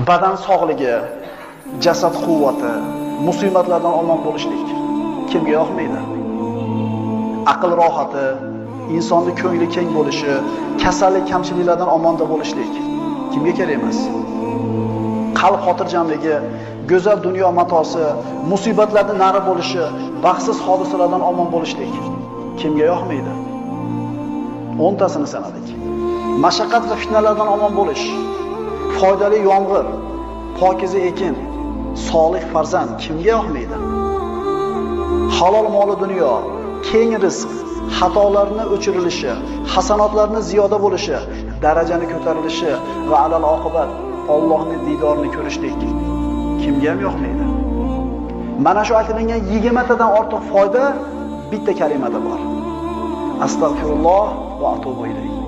badan sog'ligi, jasad quvvati, musibatlardan omon bo'lishlik kimga yoqmaydi? Aql rohati, insonning ko'ngli keng bo'lishi, kasallik kamchiliklardan omonda bo'lishlik kimga kerak emas? Qalb xotirjamligi, go'zal dunyo matosi, musibatlardan nari bo'lishi, baxtsiz hodisalardan omon bo'lishlik kimga yoqmaydi? 10 tasini sanadik. Mashaqqat va fitnalardan omon bo'lish, foydali yomg'ir, pokiza ekin, solih farzand kimga yoqmaydi? Halol moli dunyo, keng rizq, xatolarni o'chirilishi, hasanotlarni ziyoda bo'lishi, darajani ko'tarilishi va alal oqibat Allohning didorini ko'rishlik kimga ham yoqmaydi? Mana shu aytilgan 20 tadan ortiq foyda bitta kalimada bor. Astagfirulloh va atubu ilayh.